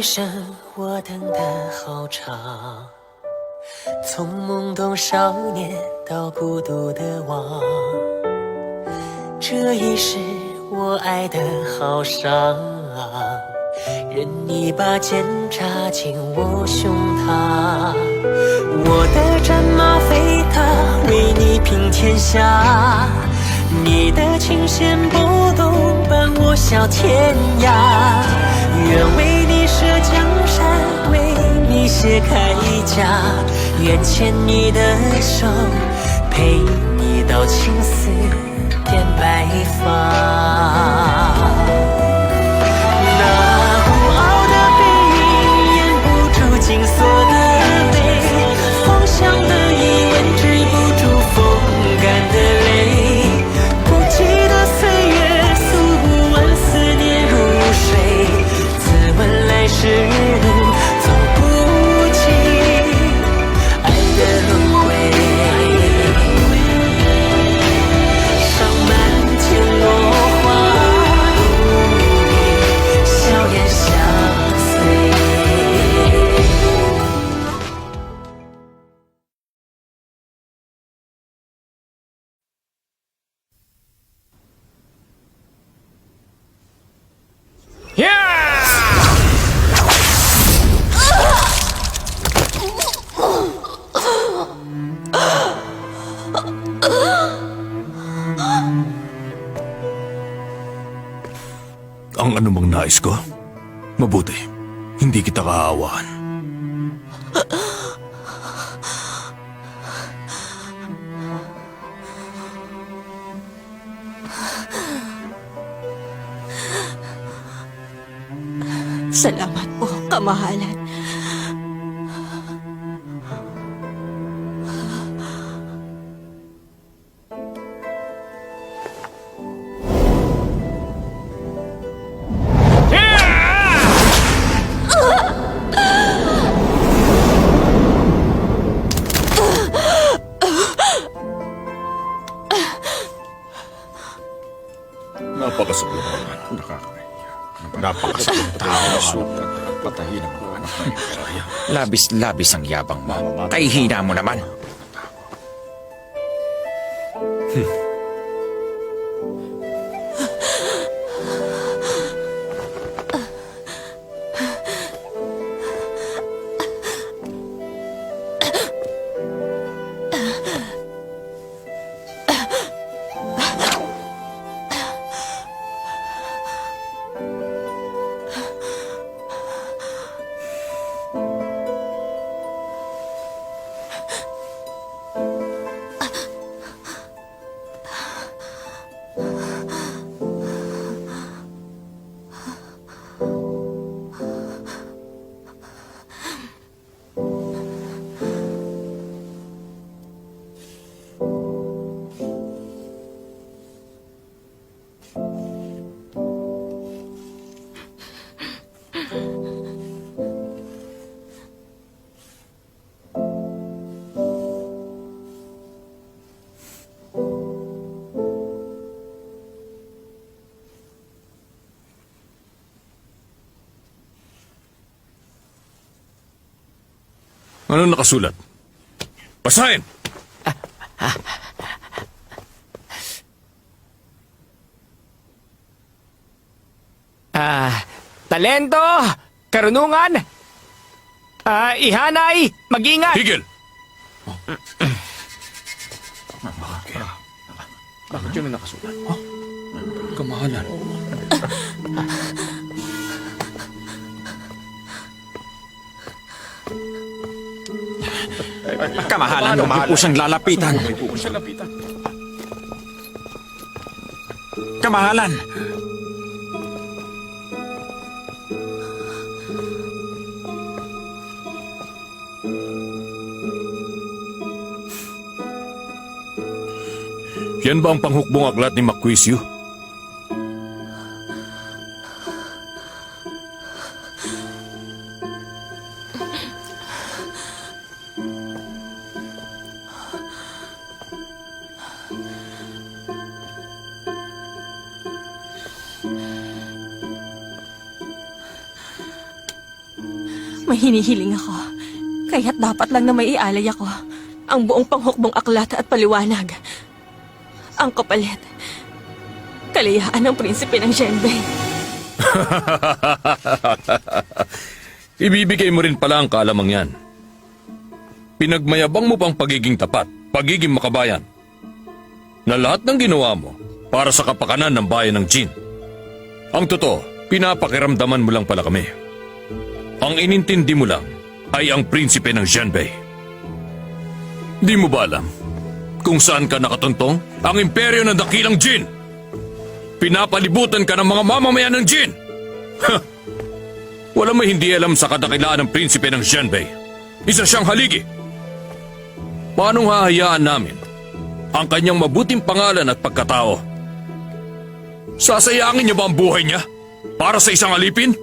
生我等得好长，从懵懂少年到孤独的忘，这一世我爱得好伤，任你把剑插进我胸膛，我的战马飞踏，为你平天下，你的琴弦拨动，伴我笑天涯，愿为你舍江山，为你卸铠甲，愿牵你的手，陪你到青丝变白发。那孤傲的背影掩不住金色的泪，芳香的一吻止不住风干的泪，不羁的岁月诉不完思念如水，自问来时路走不尽爱的轮回，伤满天落花，笑颜相随。Ang anumang nais ko, mabuti, hindi kita kaawaan. Salamat po, kamahalan. Napakasakit naman. Napakasakit tao. Patayin ang mga anak na kaya. Labis-labis ang yabang mo. Kahihina mo naman. Anong nakasulat? Basahin! Talento, karunungan, ihanay, mag-ingat. Higil! Bakit yun ang nakasulat? Kamahalan. Kamahalan, huwag po siyang lalapitan. Kamahalan! Yan ba ang panghukbong aklat ni Maquisio? May hinihiling ako. Kaya't dapat lang na may ialay ako. Ang buong panghukbong aklat at paliwanag. Ang kapalit. Kalayaan ng prinsipe ng Zhenbei. Ibibigay mo rin pala ang kalamang yan. Pinagmayabang mo pang pagiging tapat, pagiging makabayan. Na lahat ng ginawa mo para sa kapakanan ng bayan ng Jin. Ang totoo, pinapakiramdaman mo lang pala kami. Ang inintindi mo lang ay ang prinsipe ng Zhenbei. Di mo ba alam kung saan ka nakatuntong? Ang imperyo ng dakilang Jin! Pinapalibutan ka ng mga mamamayan ng Jin! Ha! Wala may hindi alam sa kadakilaan ng prinsipe ng Zhenbei. Isa siyang haligi. Paanong hahayaan namin ang kanyang mabuting pangalan at pagkatao? Sasayangin niya ba ang buhay niya para sa isang alipin?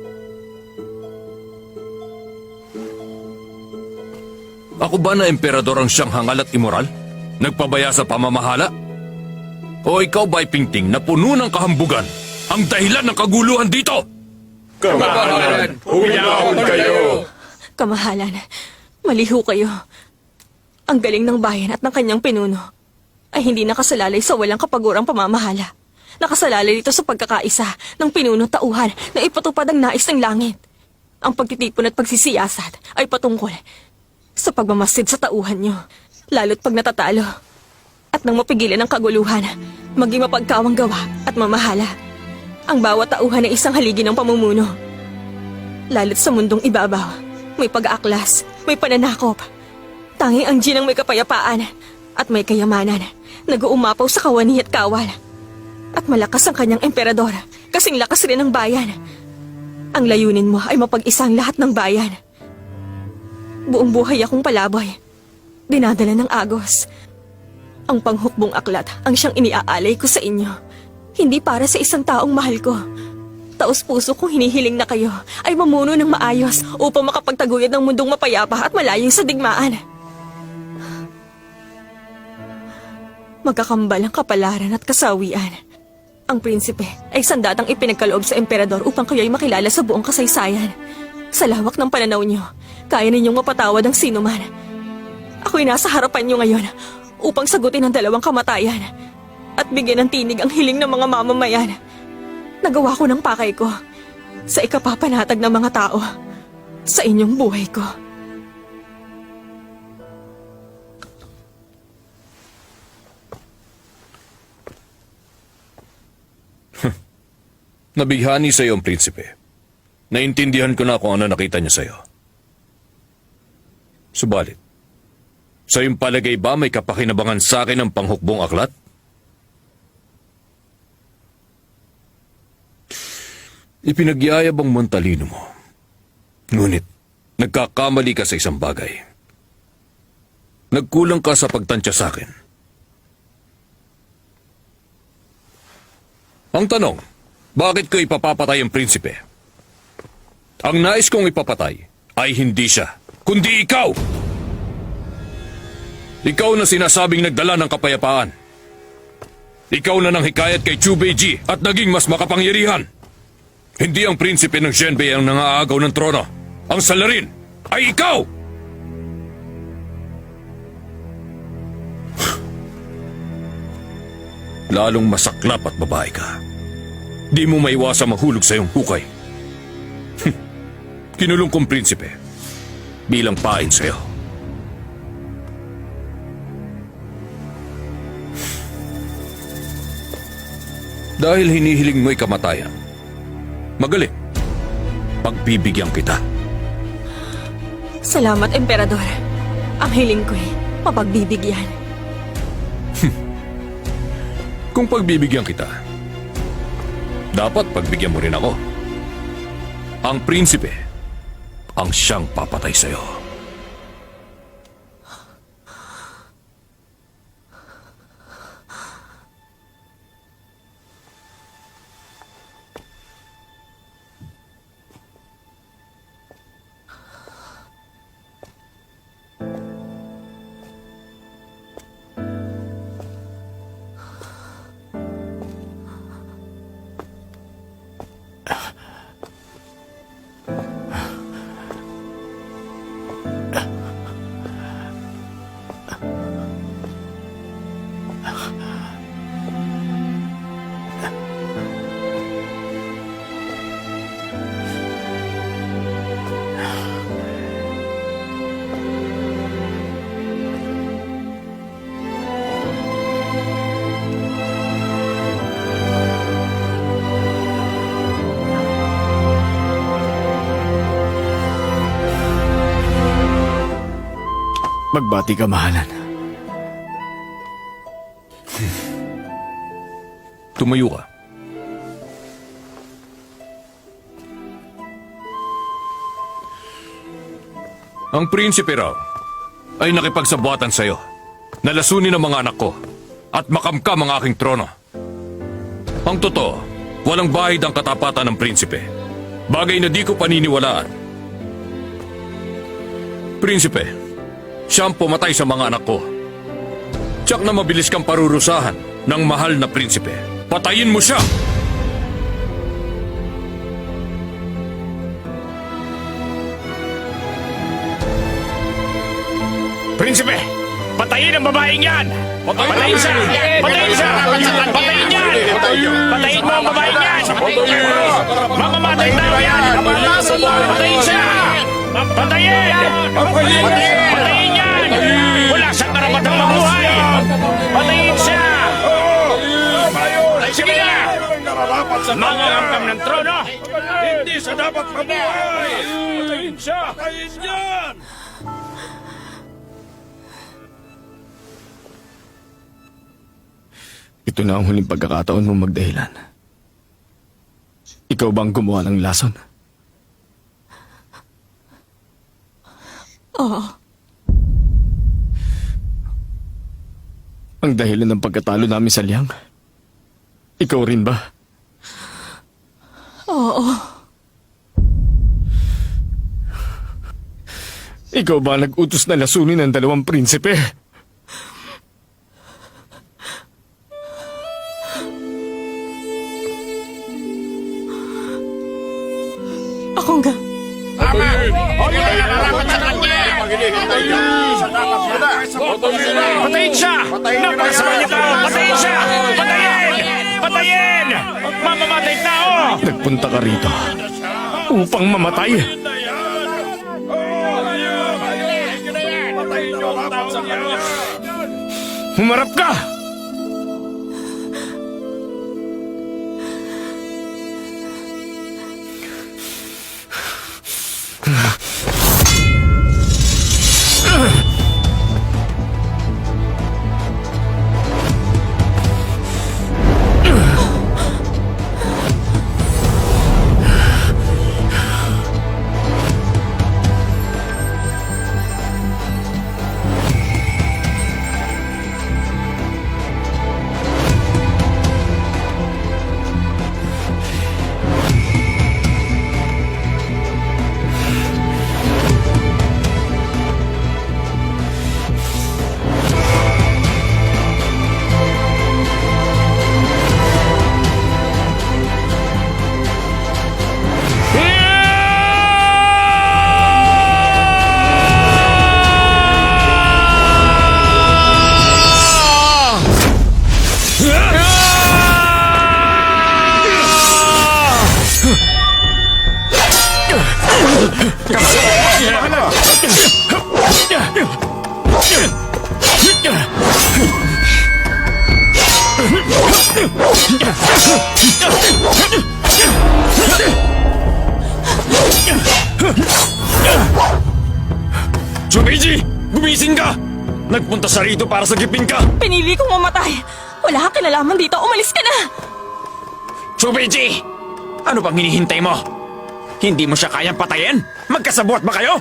Ako ba na emperador ang siyang hangal at imoral? Nagpabaya sa pamamahala? O ikaw ba'y pingting na puno ng kahambugan ang dahilan ng kaguluhan dito? Kamahalan, humilahon kayo! Kamahalan, maliho kayo. Ang galing ng bayan at ng kanyang pinuno ay hindi nakasalalay sa walang kapagurang pamamahala. Nakasalalay dito sa pagkakaisa ng pinuno tauhan na ipatupad ang nais ng langit. Ang pagtitipon at pagsisiyasat ay patungkol sa pagmamasid sa tauhan nyo, lalo't pag natatalo. At nang mapigilan ang kaguluhan, maging mapagkawang gawa at mamahala. Ang bawat tauhan ay isang haligi ng pamumuno. Lalo't sa mundong ibabaw, may pag-aaklas, may pananakop. Tanging ang Jin ang may kapayapaan at may kayamanan, nag-uumapaw sa kawani at kawal. At malakas ang kanyang emperador, kasing lakas rin ng bayan. Ang layunin mo ay mapag-isang lahat ng bayan. Buong buhay akong palaboy, dinadala ng agos. Ang panghukbong aklat ang siyang iniaalay ko sa inyo. Hindi para sa isang taong mahal ko. Taos-puso kong hinihiling na kayo ay mamuno ng maayos upang makapagtaguyod ng mundong mapayapa at malayo sa digmaan. Magkakambal ang kapalaran at kasawian. Ang prinsipe ay sandatang ipinagkaloob sa emperador upang kayo'y makilala sa buong kasaysayan. Sa lawak ng pananaw niyo, kaya ninyong mapatawad ang sinuman. Ako'y nasa harapan niyo ngayon upang sagutin ang dalawang kamatayan at bigyan ng tinig ang hiling ng mga mamamayan. Nagawa ko ng pakay ko sa ikapapanatag ng mga tao sa inyong buhay ko. Nabighani sa iyo ang prinsipe. Naintindihan ko na kung ano nakita niya sa iyo. Subalit, sa iyong palagay ba may kapakinabangan sa akin ang panghukbong aklat? Ipinagyayabang mo ang talino mo. Ngunit, nagkakamali ka sa isang bagay. Nagkulang ka sa pagtansya sa akin. Ang tanong, bakit ko ipapapatay ang prinsipe? Ang nais kong ipapatay ay hindi siya, kundi ikaw! Ikaw na sinasabing nagdala ng kapayapaan. Ikaw na nang hikayat kay Chu Beiji at naging mas makapangyarihan. Hindi ang prinsipe ng Zhenbei ang nangaagaw ng trono. Ang salarin ay ikaw! Lalong masaklap at babae ka. Di mo maiwasang mahulog sa iyong hukay. Kinulong kong prinsipe bilang pain sa iyo. Dahil hinihiling mo'y kamatayan, magaling, pagbibigyan kita. Salamat, emperador. Ang hiling ko'y mapagbibigyan. Kung pagbibigyan kita, dapat pagbigyan mo rin ako. Ang prinsipe ang siyang papatay sa iyo. Magbati ka, mahalan. Tumayo ka. Ang prinsipe raw ay nakipagsabuatan sa'yo. Nalasunin ang mga anak ko at makamkam ang aking trono. Ang totoo, walang bahid ang katapatan ng prinsipe. Bagay na di ko paniniwalaan. Prinsipe, siya ang pumatay sa mga anak ko. Tiyak na mabilis kang parurusahan ng mahal na prinsipe. Patayin mo siya! Prinsipe! Patayin ang babaeng yan! Patayin siya! Patayin siya! Patayin yan! Patayin mo ang babaeng yan! Mamamatay tayo yan! Patayin siya! Patayin! Patayin yan! Wala siyang karapatang mabuhay! Patayin siya! Sige na! Mga kamkam ng trono! Hindi siya dapat mabuhay! Patayin siya! Patayin yan! Ito na ang huling pagkakataon mong magdahilan. Ikaw ba ang gumawa ng lason? Oo. Ang dahilan ng pagkatalo namin sa liyang? Ikaw rin ba? Oo. Ikaw ba nag-utos na lasunin ang dalawang prinsipe? Ako nga. Patayin siya! Napakasama niya tao! Patayin siya! Patayin! Patayin! Mamamatay tao! Nagpunta ka rito upang mamatay. Humarap ka! Chubeiji! Gumising ka! Nagpunta sa rito para sagipin ka! Pinili kong mamatay. Wala kang kinalaman dito. Umalis ka na! Chubeiji! Ano bang hinihintay mo? Hindi mo siya kayang patayin? Magkasabot ba kayo?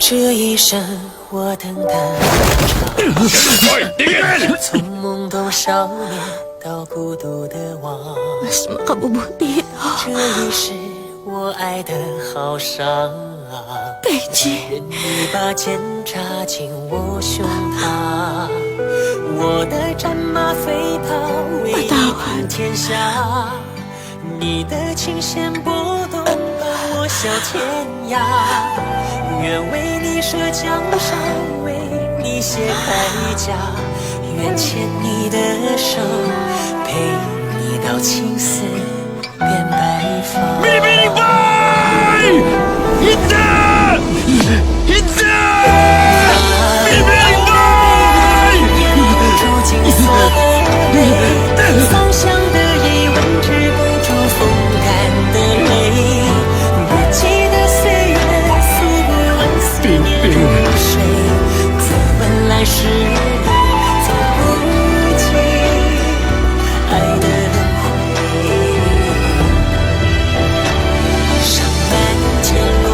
这一生我等的Hoy, tigil! 从懵懂少年到孤独的我， Mas makabubuti ito. 这一世我爱的好伤啊！ Benji, 任你把剑插进我胸膛，我的战马飞跑，为你平天下。你的琴弦拨动，伴我笑天涯。愿为你舍江山，为你卸铠甲。愿牵你的手，陪你到青丝变白发。 Bibigay! Hindi! Hindi! Bibigay! 如今所泪，芳香的疑问止不住风干的泪。不记得岁月，诉不完思念如水。自问来时路，走不尽爱的轮回。上满天落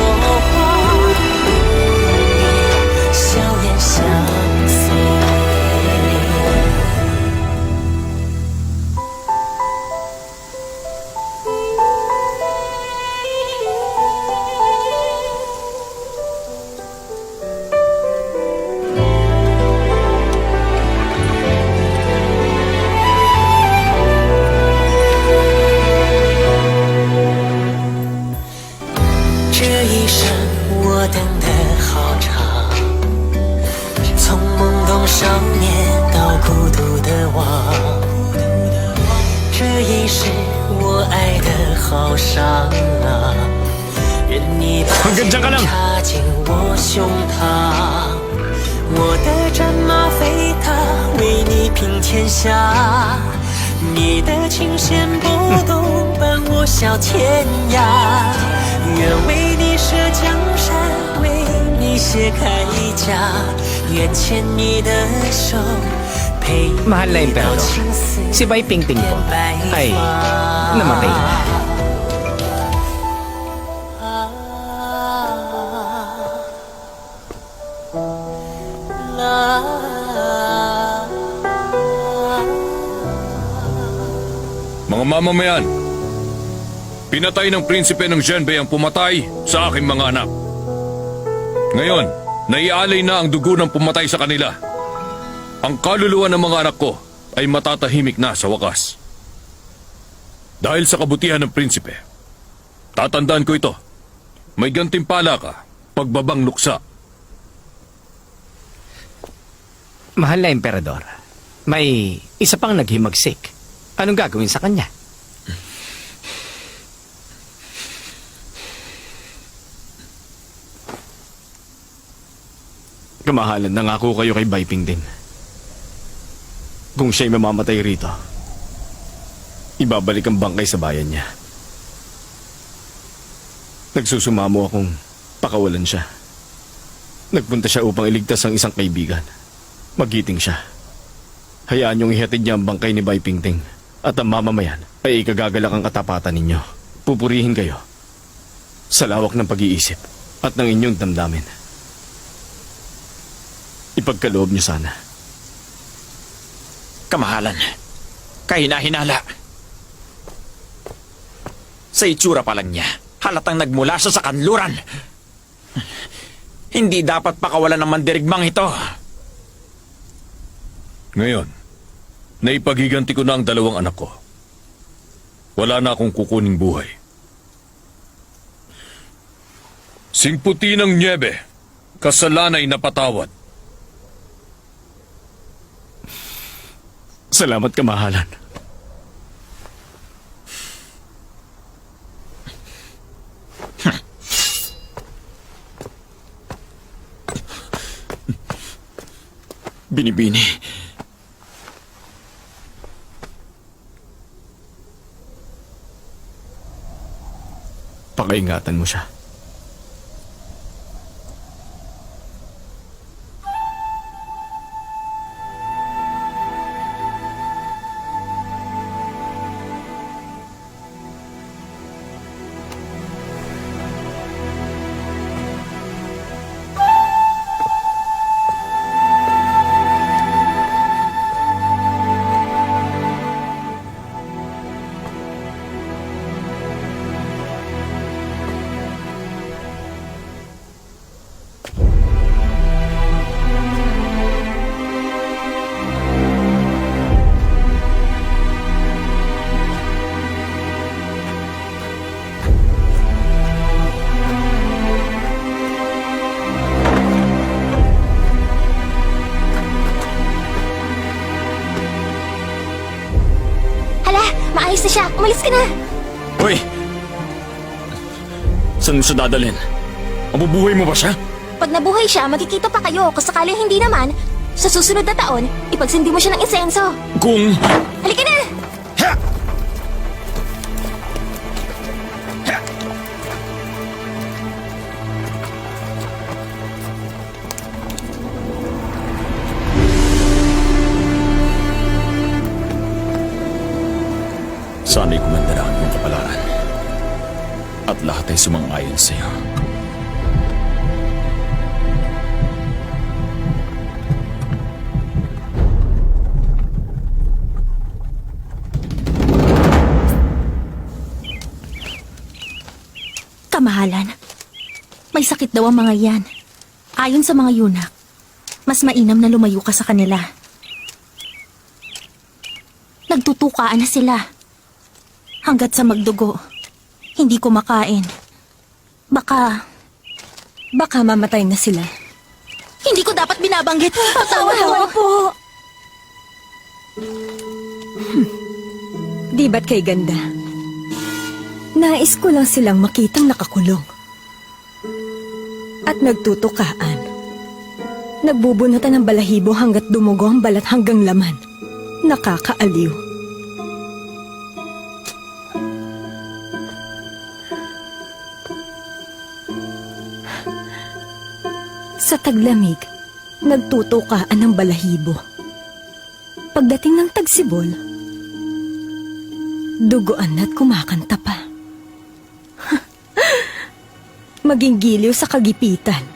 花，笑颜相随。 这一生我等得好长，从懵懂少年到孤独的我，这一世我爱得好伤啊！任你把剑插进我胸膛，我的战马飞踏，为你平天下。你的琴弦拨动，伴我笑天涯。愿为你舍江山，为你卸铠甲。愿牵你的手，陪 Mahal na 你到 Emperador, 青丝 si Bai Pingping po 变白 ay 发 namatay na. Mga mamamayan, pinatay ng prinsipe ng Zhenbei ang pumatay sa aking mga anak. Ngayon, naialay na ang dugo ng pumatay sa kanila. Ang kaluluwa ng mga anak ko ay matatahimik na sa wakas. Dahil sa kabutihan ng prinsipe, tatandaan ko ito. May gantimpala ka, pagbabang luksa. Mahal na Emperador, may isa pang naghimagsik. Anong gagawin sa kanya? Kamahalan, nangako kayo kay Bai Pingting. Kung siya'y mamamatay rito, ibabalik ang bangkay sa bayan niya. Nagsusumamo akong pakawalan siya. Nagpunta siya upang iligtas ang isang kaibigan. Magiting siya. Hayaan niyong ihatid niya ang bangkay ni Bai Pingting at ang mamamayan ay ikagagalak ang katapatan ninyo. Pupurihin kayo sa lawak ng pag-iisip at ng inyong damdamin. Ipagkaloob niyo sana. Kamahalan, kahina-hinala. Sa itsura pa lang niya, halatang nagmula siya sa kanluran. Hindi dapat pakawalan ng mandirigmang ito. Ngayon, naipagiganti ko na ang dalawang anak ko. Wala na akong kukuning buhay. Singputi ng Niebe, kasalanay na patawad. Salamat, kamahalan. Binibini. Pakaingatan mo siya. Umalis ka na! Hoy! Saan mo siya dadalhin? Mabubuhay mo ba siya? Pag nabuhay siya, magkikita pa kayo. Kung sakaling hindi naman, sa susunod na taon, ipagsindi mo siya ng insenso. Kung... Halika na! Ha! Sana'y kumanda na ang iyong kapalaran. At lahat ay sumang-ayon sa iyo. Kamahalan, may sakit daw ang mga yan. Ayon sa mga yunak, mas mainam na lumayo ka sa kanila. Nagtutukaan na sila. Hanggat sa magdugo, hindi kumakain. Baka mamatay na sila. Hindi ko dapat binabanggit. Patawad po. Di ba't kay ganda? Nais ko lang silang makitang nakakulong. At nagtutukaan. Nagbubunutan ng balahibo hanggat dumugo ang balat hanggang laman. Nakakaaliw. Sa taglamig, nagtutukaan ng balahibo. Pagdating ng tagsibol, duguan na't kumakanta pa. Maging giliw sa kagipitan.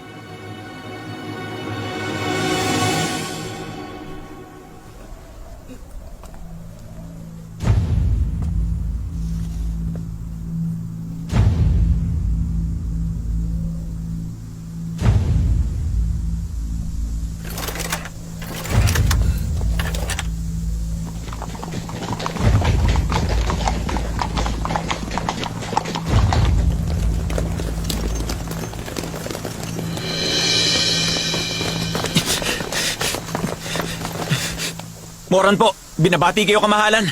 Moran po, binabati kayo kamahalan.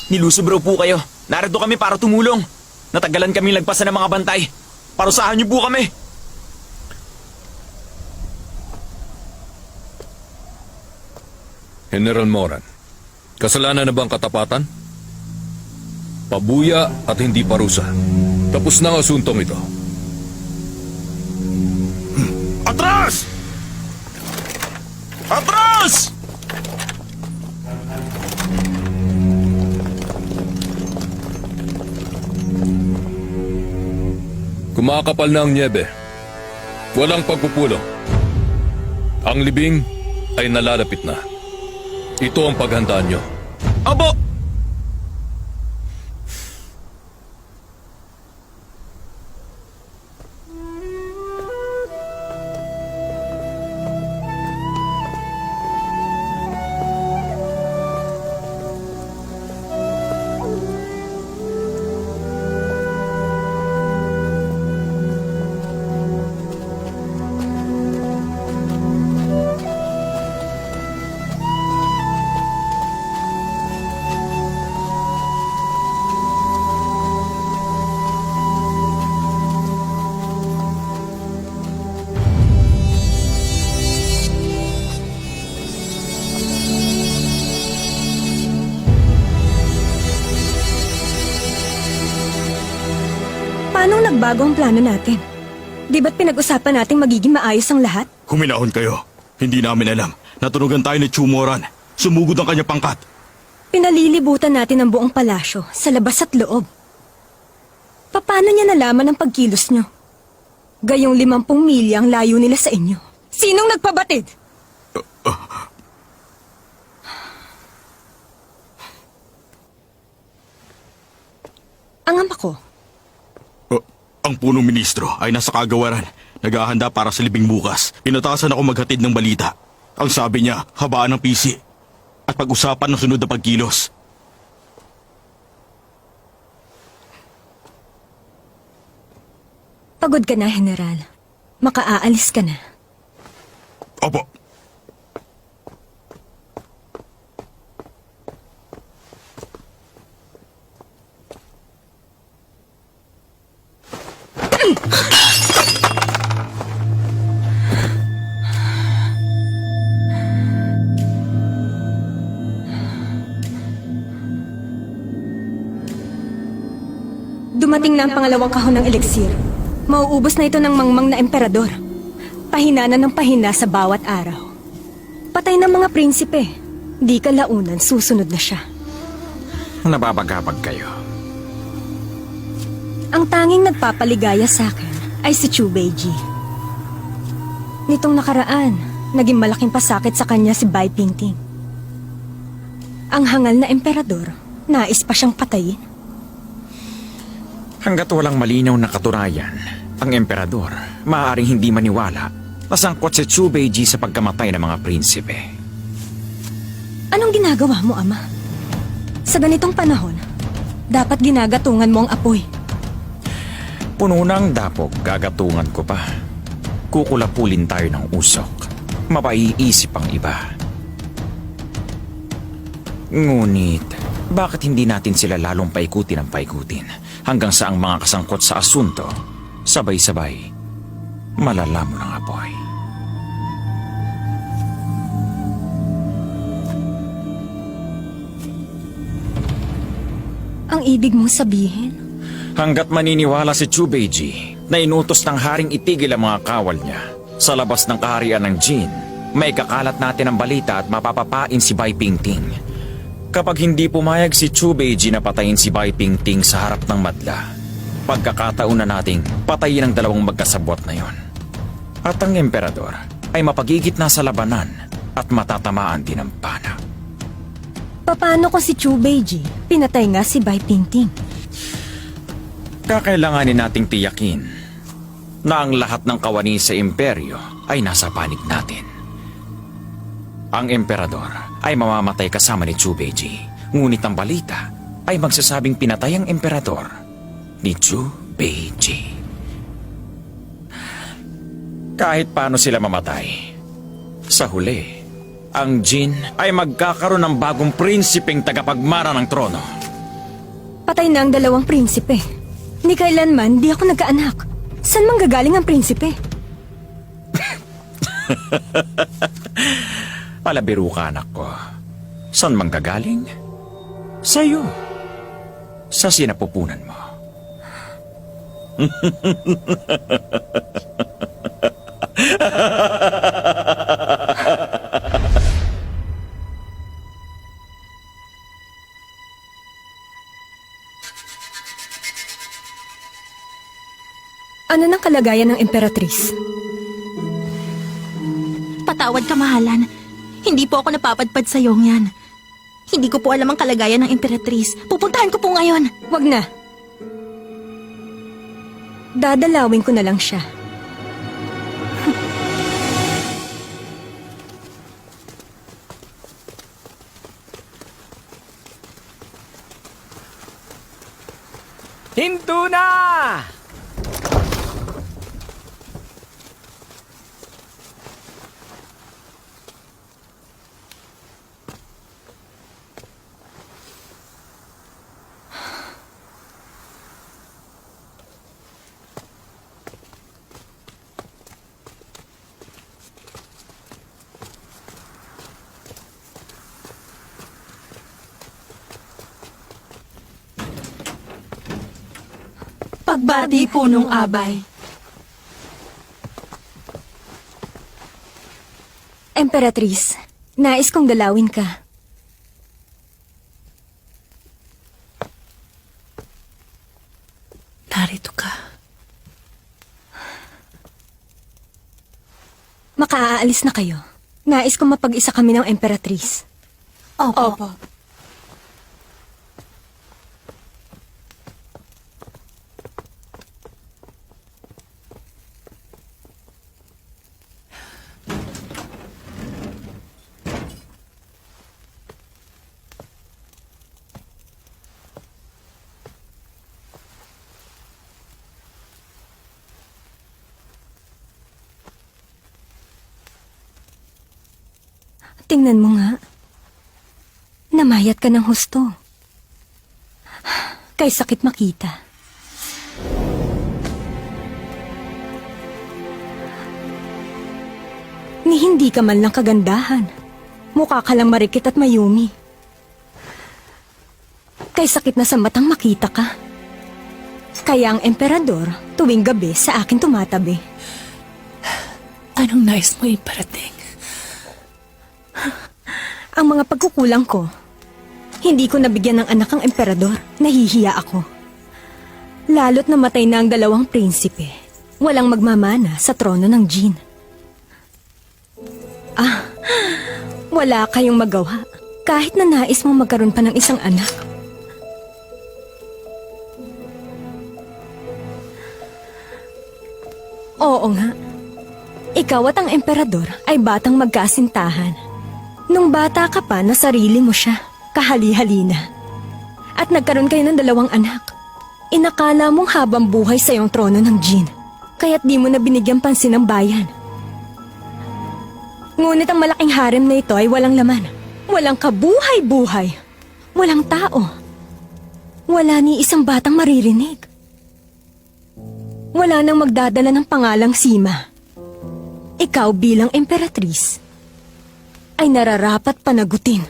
Nilusob raw po kayo. Narito kami para tumulong. Natagalan kami lagpasan ng mga bantay. Parusahan niyo po kami. General Moran, kasalanan na bang katapatan? Pabuya at hindi parusa. Tapos na ang asuntong ito. Atras! Atras! Kumakapal na ang nyebe. Walang pagpupulong. Ang libing ay nalalapit na. Ito ang paghandaan nyo. Abo! Paano nagbago ang plano natin? Di ba't pinag-usapan nating magiging maayos ang lahat? Huminahon kayo. Hindi namin alam. Natunugan tayo ni Chumoran. Sumugod ang kanya pangkat. Pinalilibutan natin ang buong palasyo sa labas at loob. Paano niya nalaman ang pagkilos nyo? Gayong 50 milya ang layo nila sa inyo. Sinong nagpabatid? Ang ama ko. Ang punong ministro ay nasa kagawaran. Naghahanda para sa libing bukas. Inatasan ako maghatid ng balita. Ang sabi niya, habaan ng PC. At pag-usapan ng sunod na pagkilos. Pagod ka na, General. Makaaalis ka na. Opo. Dumating na ang pangalawang kahon ng eliksir. Mauubos na ito ng mangmang na emperador. Pahina na ng pahina sa bawat araw. Patay ng mga prinsipe. Di kalaunan, susunod na siya. Nababagabag kayo. Ang tanging nagpapaligaya sa akin ay si Chu Beiji. Nitong nakaraan, naging malaking pasakit sa kanya si Bai Pingting. Ang hangal na emperador, nais pa siyang patayin. Hanggat walang malinaw na katunayan, ang emperador maaaring hindi maniwala na sangkot si Chu Beiji sa pagkamatay ng mga prinsipe. Anong ginagawa mo, Ama? Sa ganitong panahon, dapat ginagatungan mo ang apoy. Puno ng dapog, gagatungan ko pa. Kukulapulin tayo ng usok. Mapaiisip ang iba. Ngunit, bakit hindi natin sila lalong paikutin ang paikutin hanggang sa ang mga kasangkot sa asunto, sabay-sabay, malalamon ang apoy. Ang ibig mong sabihin? Hanggat maniniwala si Chu Beiji na inutos ng haring itigil ang mga kawal niya sa labas ng kaharian ng Jin, may kakalat natin ang balita at mapapapain si Bai Pingting. Kapag hindi pumayag si Chu Beiji na patayin si Bai Pingting sa harap ng madla, pagkakataon na nating patayin ang dalawang magkasabwat na yon. At ang emperador ay mapagigit na sa labanan at matatamaan din ng pana. Paano kung si Chu Beiji pinatay nga si Bai Pingting? Kakailanganin nating tiyakin na ang lahat ng kawani sa imperyo ay nasa panig natin. Ang emperador ay mamamatay kasama ni Chu Beiji, ngunit ang balita ay magsasabing pinatay ang emperador ni Chu Beiji. Kahit paano sila mamatay, sa huli, ang Jin ay magkakaroon ng bagong prinsipeng tagapagmana ng trono. Patay na ang dalawang prinsipe. Ni kailanman di ako nagkaanak. Saan manggagaling ang prinsipe? Palabiro ka, anak ko. Saan manggagaling? Sa'yo. Sa sinapupunan mo. Ano ng kalagayan ng emperatrice? Patawad ka, mahalan. Hindi po ako napapadpad sa iyong yan. Hindi ko po alam ang kalagayan ng Imperatrice. Pupuntahan ko po ngayon. Wag na. Dadalawin ko na lang siya. Hinto na! Pagbati punong abay. Emperatrice, nais kong dalawin ka. Narito ka. Makaaalis na kayo. Nais kong mapag-isa kami ng Emperatrice. Opo. Tingnan mo nga. Namayat ka ng husto. Kay sakit makita. Ni hindi ka man lang kagandahan. Mukha ka lang marikit at mayumi. Kay sakit na sa matang makita ka. Kaya ang emperador tuwing gabi sa akin tumatabi. Anong nais mo iparating? Ang mga pagkukulang ko, hindi ko nabigyan ng anak ang emperador. Nahihiya ako. Lalo't namatay na ang 2 prinsipe. Walang magmamana sa trono ng Jin. Wala kayong magawa. Kahit na nais mo magkaroon pa ng isang anak. Oo nga. Ikaw at ang emperador ay batang magkasintahan. Nung bata ka pa na sarili mo siya, kahali-hali na. At nagkaroon kayo ng 2 anak. Inakala mong habang buhay sa iyong trono ng Jin, kaya't di mo na binigyan pansin ng bayan. Ngunit ang malaking harem na ito ay walang laman. Walang kabuhay-buhay. Walang tao. Wala ni isang batang maririnig. Wala nang magdadala ng pangalang Sima. Ikaw bilang emperatris ay nararapat panagutin.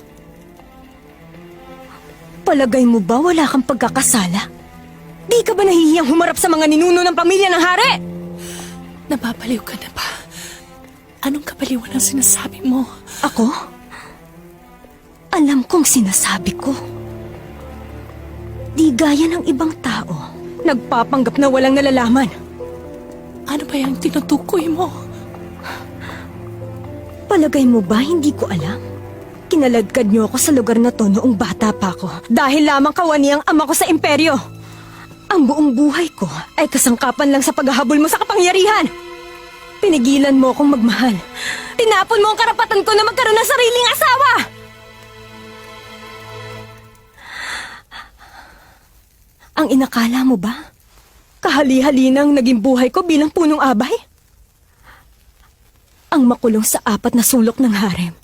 Palagay mo ba wala kang pagkakasala? Di ka ba nahihiyang humarap sa mga ninuno ng pamilya ng hari? Napapaliw ka na ba? Anong kabaliwan ang sinasabi mo? Ako? Alam kong sinasabi ko. Di gaya ng ibang tao, nagpapanggap na walang nalalaman. Ano ba yung tinutukoy mo? Palagay mo ba hindi ko alam? Kinaladkad niyo ako sa lugar na to noong bata pa ako dahil lamang kawani ang ama ko sa imperyo. Ang buong buhay ko ay kasangkapan lang sa paghahabol mo sa kapangyarihan. Pinigilan mo akong magmahal. Tinapon mo ang karapatan ko na magkaroon ng sariling asawa. Ang inakala mo ba? Kahali-hali nang naging buhay ko bilang punong abay? Ang makulong sa 4 na sulok ng harem.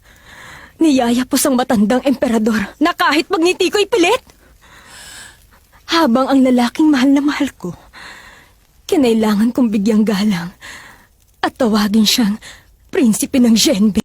Niyayapos ang matandang emperador na kahit magngiti ko'y pilit. Habang ang lalaking mahal na mahal ko, kinailangan kong bigyang galang at tawagin siyang prinsipe ng Genbe.